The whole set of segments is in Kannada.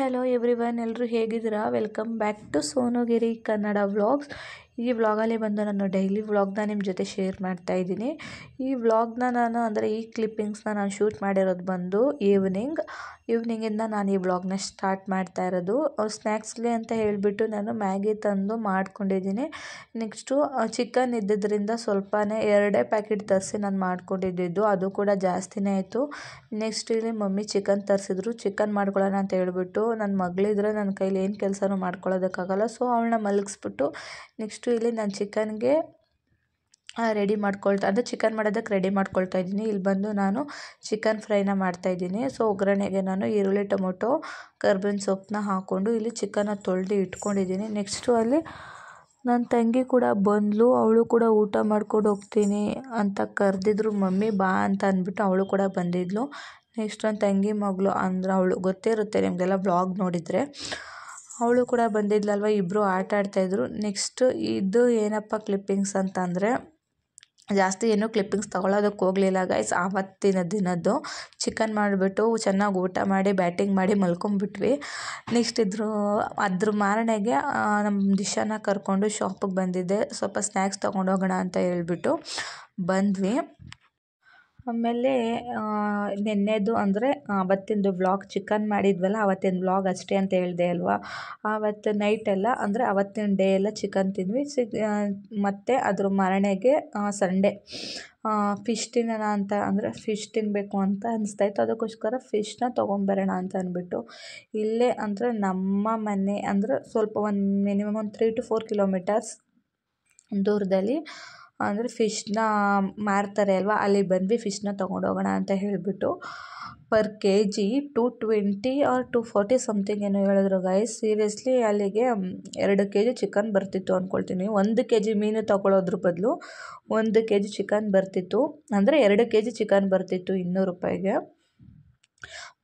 ಹಲೋ ಎವ್ರಿವನ್, ಎಲ್ಲರೂ ಹೇಗಿದ್ದೀರಾ? Welcome back to Sonugiri Kannada vlogs. ಈ ವ್ಲಾಗಲ್ಲಿ ಬಂದು ನಾನು ಡೈಲಿ ವ್ಲಾಗ್ನ ನಿಮ್ಮ ಜೊತೆ ಶೇರ್ ಮಾಡ್ತಾ ಇದ್ದೀನಿ. ಈ ವ್ಲಾಗ್ನ ಈ ಕ್ಲಿಪ್ಪಿಂಗ್ಸ್ನ ನಾನು ಶೂಟ್ ಮಾಡಿರೋದು ಬಂದು ಈವ್ನಿಂಗಿಂದ ನಾನು ಈ ವ್ಲಾಗ್ನ ಸ್ಟಾರ್ಟ್ ಮಾಡ್ತಾ ಇರೋದು. ಸ್ನ್ಯಾಕ್ಸ್ಗೆ ಅಂತ ಹೇಳಿಬಿಟ್ಟು ನಾನು ಮ್ಯಾಗಿ ತಂದು ಮಾಡ್ಕೊಂಡಿದ್ದೀನಿ. ನೆಕ್ಸ್ಟು ಚಿಕನ್ ಇದ್ದಿದ್ದರಿಂದ ಸ್ವಲ್ಪನೇ 2 ಪ್ಯಾಕೆಟ್ ತರಿಸಿ ನಾನು ಮಾಡ್ಕೊಂಡಿದ್ದು, ಅದು ಕೂಡ ಜಾಸ್ತಿನೇ ಆಯಿತು. ನೆಕ್ಸ್ಟ್ ಇಲ್ಲಿ ಮಮ್ಮಿ ಚಿಕನ್ ತರಿಸಿದ್ರು. ಚಿಕನ್ ಮಾಡ್ಕೊಳ್ಳೋಣ ಅಂತ ಹೇಳ್ಬಿಟ್ಟು, ನನ್ನ ಮಗಳಿದ್ರೆ ನನ್ನ ಕೈಲಿ ಏನು ಕೆಲಸನೂ ಮಾಡ್ಕೊಳ್ಳೋದಕ್ಕಾಗಲ್ಲ. ಸೊ ಅವಳನ್ನ ಮಲಗಿಸ್ಬಿಟ್ಟು ನೆಕ್ಸ್ಟು ಇಲ್ಲಿ ನಾನು ಚಿಕನ್ಗೆ ಚಿಕನ್ ಮಾಡೋದಕ್ಕೆ ರೆಡಿ ಮಾಡ್ಕೊಳ್ತಾ ಇದ್ದೀನಿ. ಇಲ್ಲಿ ಬಂದು ನಾನು ಚಿಕನ್ ಫ್ರೈನ ಮಾಡ್ತಾಯಿದ್ದೀನಿ. ಸೊ ಒಗ್ಗರಣೆಗೆ ನಾನು ಈರುಳ್ಳಿ, ಟೊಮೊಟೊ, ಕರ್ಬೇವಿನ ಸೊಪ್ಪನ್ನ ಹಾಕ್ಕೊಂಡು ಇಲ್ಲಿ ಚಿಕನ್ನ ತೊಳೆದು ಇಟ್ಕೊಂಡಿದ್ದೀನಿ. ನೆಕ್ಸ್ಟು ಅಲ್ಲಿ ನನ್ನ ತಂಗಿ ಕೂಡ ಬಂದಳು. ಅವಳು ಕೂಡ ಊಟ ಮಾಡ್ಕೊಂಡು ಹೋಗ್ತೀನಿ ಅಂತ ಕರೆದಿದ್ರು ಮಮ್ಮಿ, ಬಾ ಅಂತ ಅಂದ್ಬಿಟ್ಟು ಅವಳು ಕೂಡ ಬಂದಿದ್ಲು. ನೆಕ್ಸ್ಟ್ ನನ್ನ ತಂಗಿ ಮಗಳು ಅಂದರೆ ಅವಳು ಗೊತ್ತೇ ಇರುತ್ತೆ ನಿಮಗೆಲ್ಲ ವ್ಲಾಗ್ ನೋಡಿದರೆ, ಅವಳು ಕೂಡ ಬಂದಿದ್ಲಲ್ವ, ಇಬ್ಬರು ಆಟ ಆಡ್ತಾಯಿದ್ರು. ನೆಕ್ಸ್ಟ್ ಇದು ಏನಪ್ಪ ಕ್ಲಿಪ್ಪಿಂಗ್ಸ್ ಅಂತ ಅಂದರೆ, ಜಾಸ್ತಿ ಏನೂ ಕ್ಲಿಪ್ಪಿಂಗ್ಸ್ ತೊಗೊಳೋದಕ್ಕೆ ಹೋಗಲಿಲ್ಲ ಗೈಸ್. ಆವತ್ತಿನ ದಿನದ್ದು ಚಿಕನ್ ಮಾಡಿಬಿಟ್ಟು ಚೆನ್ನಾಗಿ ಊಟ ಮಾಡಿ ಬ್ಯಾಟಿಂಗ್ ಮಾಡಿ ಮಲ್ಕೊಂಡ್ಬಿಟ್ವಿ. ನೆಕ್ಸ್ಟ್ ಅದ್ರ ಮಾರನೆಗೆ ನಮ್ಮ ದಿಶಾನ ಕರ್ಕೊಂಡು ಶಾಪಿಗೆ ಬಂದಿದ್ದೆ. ಸ್ವಲ್ಪ ಸ್ನ್ಯಾಕ್ಸ್ ತೊಗೊಂಡೋಗೋಣ ಅಂತ ಹೇಳ್ಬಿಟ್ಟು ಬಂದ್ವಿ. ಆಮೇಲೆ ನೆನ್ನೆದು ಅಂದರೆ ಅವತ್ತಿಂದು ವ್ಲಾಗ್ ಚಿಕನ್ ಮಾಡಿದ್ವಲ್ಲ, ಅವತ್ತಿನ ವ್ಲಾಗ್ ಅಷ್ಟೇ ಅಂತ ಹೇಳಿದೆ ಅಲ್ವಾ. ಆವತ್ತು ನೈಟೆಲ್ಲ ಅಂದರೆ ಅವತ್ತಿನ ಡೇ ಎಲ್ಲ ಚಿಕನ್ ತಿಂದ್ವಿ. ಮತ್ತು ಅದ್ರ ಮಾರನೆಗೆ ಸಂಡೇ ಫಿಶ್ ತಿನ್ನೋಣ ಅಂತ ಫಿಶ್ ತಿನ್ನಬೇಕು ಅಂತ ಅನಿಸ್ತಾಯಿತ್ತು. ಅದಕ್ಕೋಸ್ಕರ ಫಿಶ್ನ ತೊಗೊಂಬರೋಣ ಅಂತ ಅಂದ್ಬಿಟ್ಟು ಇಲ್ಲೇ ಅಂದರೆ ನಮ್ಮ ಮನೆ ಅಂದರೆ ಸ್ವಲ್ಪ ಮಿನಿಮಮ್ 3 to 4 ಕಿಲೋಮೀಟರ್ಸ್ ದೂರದಲ್ಲಿ ಫಿಶ್ನ ಮಾರ್ತಾರೆ ಅಲ್ವಾ, ಅಲ್ಲಿ ಬಂದ್ವಿ. ಫಿಶ್ನ ತೊಗೊಂಡೋಗೋಣ ಅಂತ ಹೇಳಿಬಿಟ್ಟು ಪರ್ kg 220 or 240 ಸಮಥಿಂಗ್ ಏನೋ ಹೇಳಿದ್ರು ಗೈಸ್. ಸೀರಿಯಸ್ಲಿ ಅಲ್ಲಿಗೆ 2 kg ಚಿಕನ್ ಬರ್ತಿತ್ತು ಅಂದ್ಕೊಳ್ತೀನಿ. 1 kg ಮೀನು ತೊಗೊಳೋದ್ರ ಬದಲು 1 kg ಚಿಕನ್ ಬರ್ತಿತ್ತು, ಅಂದರೆ 2 kg ಚಿಕನ್ ಬರ್ತಿತ್ತು 200 ರೂಪಾಯಿಗೆ.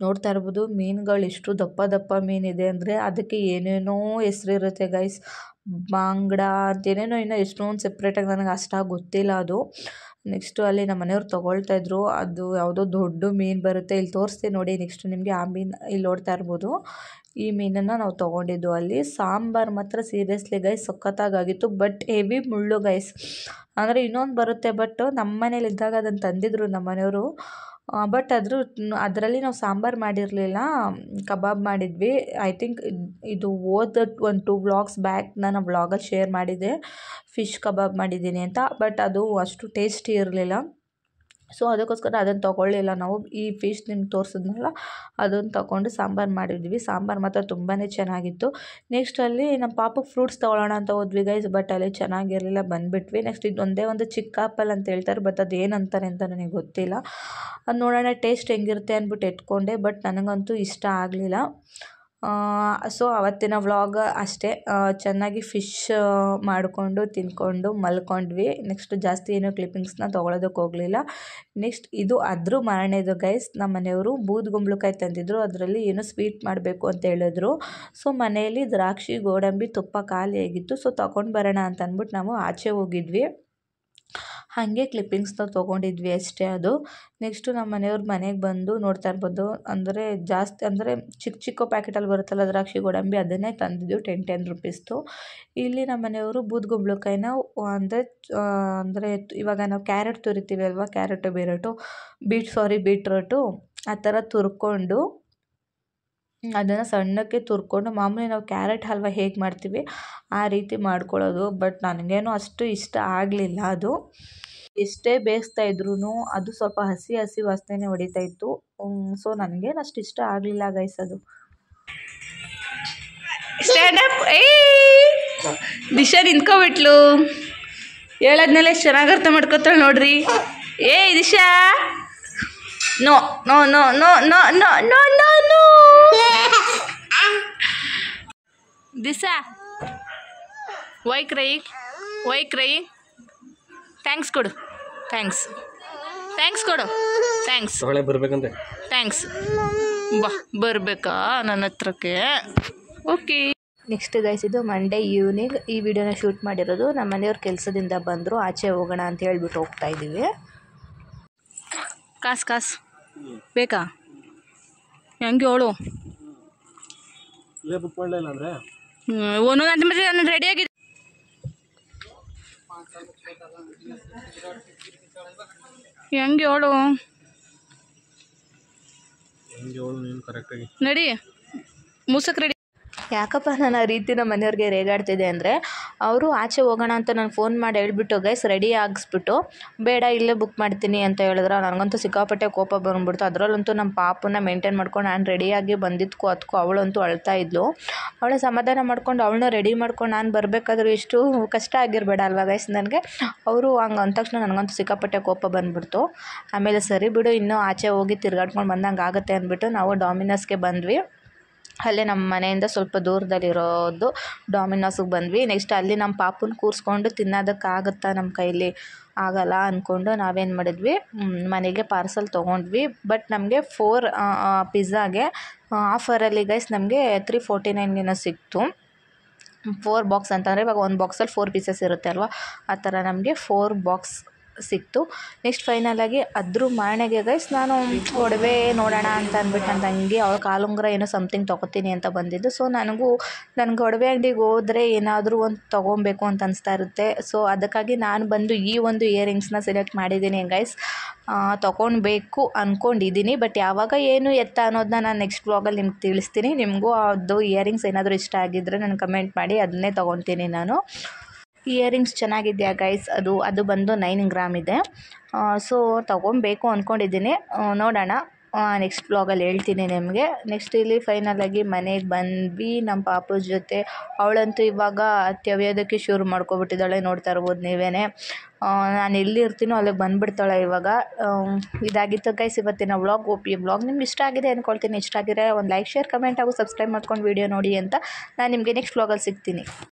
ನೋಡ್ತಾ ಇರ್ಬೋದು ಮೀನುಗಳು ಎಷ್ಟು ದಪ್ಪ ದಪ್ಪ ಮೀನಿದೆ ಅಂದರೆ, ಅದಕ್ಕೆ ಏನೇನೋ ಹೆಸರಿರುತ್ತೆ ಗೈಸ್. ಬಾಂಗ್ಡಾ ಅಂತೇನೇನೋ ಇನ್ನೂ ಎಷ್ಟೊಂದು ಸೆಪ್ರೇಟಾಗಿ ನನಗೆ ಅಷ್ಟಾಗಿ ಗೊತ್ತಿಲ್ಲ ಅದು. ನೆಕ್ಸ್ಟು ಅಲ್ಲಿ ನಮ್ಮ ಮನೆಯವ್ರು ತೊಗೊಳ್ತಾಯಿದ್ರು. ಅದು ಯಾವುದೋ ದೊಡ್ಡ ಮೀನು ಬರುತ್ತೆ, ಇಲ್ಲಿ ತೋರಿಸ್ತೀನಿ ನೋಡಿ. ನೆಕ್ಸ್ಟು ನಿಮಗೆ ಆ ಮೀನು ಇಲ್ಲಿ ನೋಡ್ತಾ ಇರ್ಬೋದು. ಈ ಮೀನನ್ನು ನಾವು ತೊಗೊಂಡಿದ್ದು ಅಲ್ಲಿ. ಸಾಂಬಾರು ಮಾತ್ರ ಸೀರಿಯಸ್ಲಿ ಗೈಸ್ ಸಖತ್ತಾಗಿತ್ತು, ಬಟ್ ಹೆವಿ ಮುಳ್ಳು ಗೈಸ್. ಅಂದರೆ ಇನ್ನೊಂದು ಬರುತ್ತೆ, ಬಟ್ ನಮ್ಮ ಮನೇಲಿ ಇದ್ದಾಗ ಅದನ್ನು ತಂದಿದ್ರು ನಮ್ಮ ಮನೆಯವರು. ಬಟ್ ಅದರಲ್ಲಿ ನಾವು ಸಾಂಬಾರು ಮಾಡಿರಲಿಲ್ಲ, ಕಬಾಬ್ ಮಾಡಿದ್ವಿ. ಐ ಥಿಂಕ್ ಇದು ಒಂದು 2 ವ್ಲಾಗ್ಸ್ ಬ್ಯಾಕ್ ನಾನು ವ್ಲಾಗಲ್ಲಿ ಶೇರ್ ಮಾಡಿದ್ದೆ, ಫಿಶ್ ಕಬಾಬ್ ಮಾಡಿದ್ದೀನಿ ಅಂತ. ಬಟ್ ಅದು ಅಷ್ಟು ಟೇಸ್ಟಿ ಇರಲಿಲ್ಲ. ಸೊ ಅದಕ್ಕೋಸ್ಕರ ಅದನ್ನು ತೊಗೊಳ್ಳಿಲ್ಲ ನಾವು. ಈ ಫಿಶ್ ನಿಮ್ಗೆ ತೋರಿಸಿದ್ನಲ್ಲ, ಅದನ್ನು ತೊಗೊಂಡು ಸಾಂಬಾರು ಮಾಡಿದ್ವಿ. ಸಾಂಬಾರು ಮಾತ್ರ ತುಂಬಾ ಚೆನ್ನಾಗಿತ್ತು. ನೆಕ್ಸ್ಟ್ ಅಲ್ಲಿ ನಮ್ಮ ಪಾಪಕ್ಕೆ ಫ್ರೂಟ್ಸ್ ತೊಗೊಳ್ಳೋಣ ಅಂತ ಹೋದ್ವಿ ಗೈಸ್, ಬಟ್ ಅಲ್ಲಿ ಚೆನ್ನಾಗಿರಲಿಲ್ಲ, ಬಂದುಬಿಟ್ವಿ. ನೆಕ್ಸ್ಟ್ ಇದು ಒಂದೇ ಒಂದು ಚಿಕ್ಕ ಆಪಲ್ ಅಂತ ಹೇಳ್ತಾರೆ, ಬಟ್ ಅದು ಏನಂತಾರೆ ಅಂತ ನನಗೆ ಗೊತ್ತಿಲ್ಲ. ಅದು ನೋಡೋಣ ಟೇಸ್ಟ್ ಹೆಂಗಿರುತ್ತೆ ಅಂದ್ಬಿಟ್ಟು ಎತ್ಕೊಂಡೆ, ಬಟ್ ನನಗಂತೂ ಇಷ್ಟ ಆಗಲಿಲ್ಲ. ಸೊ ಅವತ್ತಿನ ವ್ಲಾಗ್ ಅಷ್ಟೇ. ಚೆನ್ನಾಗಿ ಫಿಶ್ ಮಾಡಿಕೊಂಡು ತಿಂದ್ಕೊಂಡು ಮಲ್ಕೊಂಡ್ವಿ. ನೆಕ್ಸ್ಟ್ ಜಾಸ್ತಿ ಏನೋ ಕ್ಲಿಪ್ಪಿಂಗ್ಸ್ನ ತೊಗೊಳೋದಕ್ಕೆ ಹೋಗಲಿಲ್ಲ. ನೆಕ್ಸ್ಟ್ ಇದು ಅದ್ರ ಮಾರನೇದು ಗೈಸ್. ನಮ್ಮ ಮನೆಯವರು ಬೂದುಗುಂಬಳಕಾಯಿ ತಂದಿದ್ರು, ಅದರಲ್ಲಿ ಏನೋ ಸ್ವೀಟ್ ಮಾಡಬೇಕು ಅಂತ ಹೇಳಿದ್ರು. ಸೊ ಮನೆಯಲ್ಲಿ ದ್ರಾಕ್ಷಿ, ಗೋಡಂಬಿ, ತುಪ್ಪ ಖಾಲಿಯಾಗಿತ್ತು. ಸೊ ತೊಗೊಂಡು ಬರೋಣ ಅಂತ ಅಂದ್ಬಿಟ್ಟು ನಾವು ಆಚೆ ಹೋಗಿದ್ವಿ. ಹಾಗೆ ಕ್ಲಿಪ್ಪಿಂಗ್ಸ್ನ ತೊಗೊಂಡಿದ್ವಿ ಅಷ್ಟೇ ಅದು. ನೆಕ್ಸ್ಟು ನಮ್ಮ ಮನೆಯವ್ರ ಮನೆಗೆ ಬಂದು ನೋಡ್ತಾ ಇರ್ಬೋದು, ಜಾಸ್ತಿ ಚಿಕ್ಕ ಚಿಕ್ಕ ಪ್ಯಾಕೆಟಲ್ಲಿ ಬರುತ್ತಲ್ಲ ದ್ರಾಕ್ಷಿ, ಗೋಡಂಬಿ, ಅದನ್ನೇ ತಂದಿದ್ದು 10 ರೂಪೀಸ್ದು. ಇಲ್ಲಿ ನಮ್ಮ ಮನೆಯವರು ಬೂದುಗುಂಬಳಕಾಯಿನ ಇವಾಗ ನಾವು ಕ್ಯಾರೆಟ್ ತುರಿತೀವಿ ಅಲ್ವಾ, ಬೀಟ್ರೋಟು ಆ ಥರ ತುರ್ಕೊಂಡು ಅದನ್ನು ಸಣ್ಣಕ್ಕೆ ತುರ್ಕೊಂಡು, ಮಾಮೂಲಿ ನಾವು ಕ್ಯಾರೆಟ್ ಹಲ್ವ ಹೇಗೆ ಮಾಡ್ತೀವಿ ಆ ರೀತಿ ಮಾಡ್ಕೊಳ್ಳೋದು. ಬಟ್ ನನಗೇನು ಅಷ್ಟು ಇಷ್ಟ ಆಗಲಿಲ್ಲ ಅದು. ಎಷ್ಟೇ ಬೇಯಿಸ್ತಾ ಇದ್ರೂ ಅದು ಸ್ವಲ್ಪ ಹಸಿ ವಾಸನೆ ಹೊಡಿತಾ ಇತ್ತು. ಸೊ ನನಗೇನು ಅಷ್ಟು ಇಷ್ಟ ಆಗಲಿಲ್ಲ ಗೈಸ್ ಅದು. ಸ್ಟ್ಯಾಂಡಪ್ ದಿಶಾ ನಿಂತ್ಕೊಬಿಟ್ಲು, ಹೇಳೋದ್ನೆಲ್ಲ ಎಷ್ಟು ಚೆನ್ನಾಗಿ ಅರ್ಥ ಮಾಡ್ಕೊತಾಳೆ ನೋಡ್ರಿ. Disha, no no no no no no no no no Disha, why cry thanks ಕೊಡು, ಥ್ಯಾಂಕ್ಸ್ ಕೊಡು, ಬರ್ಬೇಕಂತೆ, ಥ್ಯಾಂಕ್ಸ್ ಬಾ, ಬರಬೇಕಾ ನನ್ನ ಹತ್ರಕ್ಕೆ? ಓಕೆ. ನೆಕ್ಸ್ಟ್ ಗೈಸ್ ಇದು ಮಂಡೇ ಈವ್ನಿಂಗ್ ಈ ವಿಡಿಯೋನ ಶೂಟ್ ಮಾಡಿರೋದು. ನಮ್ಮ ಮನೆಯವ್ರ ಕೆಲಸದಿಂದ ಬಂದರು, ಆಚೆ ಹೋಗೋಣ ಅಂತ ಹೇಳ್ಬಿಟ್ಟು ಹೋಗ್ತಾ ಇದ್ದೀವಿ. ಕಾಸು ಬೇಕಾ? ಹೆಂಗೆ ಹೇಳು, ಇಲ್ಲೇ ಬುಕ್ ಮಾಡಲಿಲ್ಲ ಅಂದರೆ ಒಂದೊಂದು ಗಂಟೆ ಮತ್ತೆ ನಾನು ರೆಡಿಯಾಗಿ ಹೆಂಗೆ ಹೇಳು ನೀನು ಕರೆಕ್ಟಾಗಿ ನಡಿ ಮುಸಕ್ ರೆಡಿ. ಯಾಕಪ್ಪ ನಾನು ಆ ರೀತಿ ನಮ್ಮ ಮನೆಯವ್ರಿಗೆ ರೇಗಾಡ್ತಿದ್ದೆ ಅಂದರೆ ಅವರು ಆಚೆ ಹೋಗೋಣ ಅಂತ ನಾನು ಫೋನ್ ಮಾಡಿ ಹೇಳ್ಬಿಟ್ಟು ಗೈಸ್ ರೆಡಿ ಆಗಿಸ್ಬಿಟ್ಟು ಬೇಡ ಇಲ್ಲೇ ಬುಕ್ ಮಾಡ್ತೀನಿ ಅಂತ ಹೇಳಿದ್ರೆ ನನಗಂತೂ ಸಿಕ್ಕಾಪಟ್ಟೆ ಕೋಪ ಬಂದ್ಬಿಡ್ತು. ಅದರಲ್ಲಂತೂ ನಮ್ಮ ಪಾಪನ್ನ ಮೇಂಟೈನ್ ಮಾಡ್ಕೊಂಡು ನಾನು ರೆಡಿಯಾಗಿ ಬಂದಿದ್ದಕ್ಕೂ ಅದಕ್ಕೂ ಅವಳಂತೂ ಅಳ್ತಾ ಇದ್ಲು. ಅವಳ ಸಮಾಧಾನ ಮಾಡ್ಕೊಂಡು ಅವಳನ್ನ ರೆಡಿ ಮಾಡ್ಕೊಂಡು ನಾನು ಬರಬೇಕಾದ್ರೂ ಎಷ್ಟು ಕಷ್ಟ ಆಗಿರಬೇಡ ಅಲ್ವಾ ಗೈಸ್ ನನಗೆ. ಅವರು ಹಂಗೆ ಅಂದ ತಕ್ಷಣ ನನಗಂತೂ ಸಿಕ್ಕಾಪಟ್ಟೆ ಕೋಪ ಬಂದುಬಿಡ್ತು. ಆಮೇಲೆ ಸರಿ ಬಿಡು ಇನ್ನೂ ಆಚೆ ಹೋಗಿ ತಿರ್ಗಾಡ್ಕೊಂಡು ಬಂದಂಗೆ ಆಗುತ್ತೆ ಅಂದ್ಬಿಟ್ಟು ನಾವು ಡಾಮಿನೋಸ್ಗೆ ಬಂದ್ವಿ. ಅಲ್ಲೇ ನಮ್ಮ ಮನೆಯಿಂದ ಸ್ವಲ್ಪ ದೂರದಲ್ಲಿರೋದು ಡಾಮಿನೋಸ್ಗೆ ಬಂದ್ವಿ. ನೆಕ್ಸ್ಟ್ ಅಲ್ಲಿ ನಮ್ಮ ಪಾಪನ ಕೂರಿಸ್ಕೊಂಡು ತಿನ್ನೋದಕ್ಕಾಗುತ್ತಾ ನಮ್ಮ ಕೈಲಿ ಆಗಲ್ಲ ಅಂದ್ಕೊಂಡು ನಾವೇನು ಮಾಡಿದ್ವಿ ಮನೆಗೆ ಪಾರ್ಸಲ್ ತೊಗೊಂಡ್ವಿ. ಬಟ್ ನಮಗೆ 4 ಪಿಜ್ಜಾಗೆ ಆಫರಲ್ಲಿ ಗೈಸ್ ನಮಗೆ 349 ಸಿಕ್ತು. 4 ಬಾಕ್ಸ್ ಅಂತಂದರೆ ಇವಾಗ ಒಂದು ಬಾಕ್ಸಲ್ಲಿ 4 ಪೀಸಸ್ ಇರುತ್ತೆ ಅಲ್ವಾ, ಆ ಥರ ನಮಗೆ 4 ಬಾಕ್ಸ್ ಸಿಕ್ತು. ನೆಕ್ಸ್ಟ್ ಫೈನಲಾಗಿ ಅದ್ರ ಮಾರನೆಗೆ ಗೈಸ್ ನಾನು ಒಡವೆ ನೋಡೋಣ ಅಂತ ಅಂದ್ಬಿಟ್ಟು ನನ್ನ ತಂಗಿ ಅವಳ ಕಾಲುಂಗುರ ಏನೋ ಸಮಥಿಂಗ್ ತೊಗೋತೀನಿ ಅಂತ ಬಂದಿದ್ದು. ಸೊ ನನಗೆ ಒಡವೆ ಅಂಗಡಿಗೆ ಹೋದರೆ ಏನಾದರೂ ಒಂದು ತೊಗೊಬೇಕು ಅಂತ ಅನಿಸ್ತಾ ಇರುತ್ತೆ. ಸೊ ಅದಕ್ಕಾಗಿ ನಾನು ಬಂದು ಈ ಒಂದು ಇಯರಿಂಗ್ಸ್ನ ಸೆಲೆಕ್ಟ್ ಮಾಡಿದ್ದೀನಿ ಗೈಸ್. ತೊಗೊಳ್ಬೇಕು ಅಂದ್ಕೊಂಡಿದ್ದೀನಿ. ಬಟ್ ಯಾವಾಗ ಏನು ಎತ್ತ ಅನ್ನೋದನ್ನ ನಾನು ನೆಕ್ಸ್ಟ್ ವ್ಲಾಗಲ್ಲಿ ನಿಮ್ಗೆ ತಿಳಿಸ್ತೀನಿ. ನಿಮಗೂ ಅದು ಇಯರಿಂಗ್ಸ್ ಏನಾದರೂ ಇಷ್ಟ ಆಗಿದ್ದರೆ ನನಗೆ ಕಮೆಂಟ್ ಮಾಡಿ, ಅದನ್ನೇ ತೊಗೊತೀನಿ ನಾನು. ಇಯರಿಂಗ್ಸ್ ಚೆನ್ನಾಗಿದೆಯಾ ಗೈಸ್, ಅದು ಬಂದು 9 ಗ್ರಾಮ್ ಇದೆ. ಸೊ ತೊಗೊಬೇಕು ಅಂದ್ಕೊಂಡಿದ್ದೀನಿ, ನೋಡೋಣ ನೆಕ್ಸ್ಟ್ ವ್ಲಾಗಲ್ಲಿ ಹೇಳ್ತೀನಿ ನಿಮಗೆ. ನೆಕ್ಸ್ಟ್ ಇಲ್ಲಿ ಫೈನಲಾಗಿ ಮನೆಗೆ ಬಂದ್ವಿ ನಮ್ಮ ಪಾಪು ಜೊತೆ. ಅವಳಂತೂ ಇವಾಗ ತೆವಿಯೋದಕ್ಕೆ ಶುರು ಮಾಡ್ಕೊಬಿಟ್ಟಿದ್ದಾಳೆ, ನೋಡ್ತಾ ಇರ್ಬೋದು ನೀವೇ. ನಾನು ಎಲ್ಲಿ ಇರ್ತೀನೋ ಅಲ್ಲಿಗೆ ಬಂದುಬಿಡ್ತಾಳೆ ಇವಾಗ. ಇದಾಗಿತ್ತು ಗೈಸ್ ಇವತ್ತಿನ ವ್ಲಾಗ್. ಈ ವ್ಲಾಗ್ ನಿಮ್ಗೆ ಇಷ್ಟ ಆಗಿದೆ ಅಂದ್ಕೊಳ್ತೀನಿ. ಇಷ್ಟ ಆಗಿದ್ರೆ ಒಂದು ಲೈಕ್, ಶೇರ್, ಕಮೆಂಟ್ ಹಾಗೂ ಸಬ್ಸ್ಕ್ರೈಬ್ ಮಾಡ್ಕೊಂಡು ವೀಡಿಯೋ ನೋಡಿ ಅಂತ ನಾನು ನಿಮಗೆ ನೆಕ್ಸ್ಟ್ ವ್ಲಾಗಲ್ಲಿ ಸಿಗ್ತೀನಿ.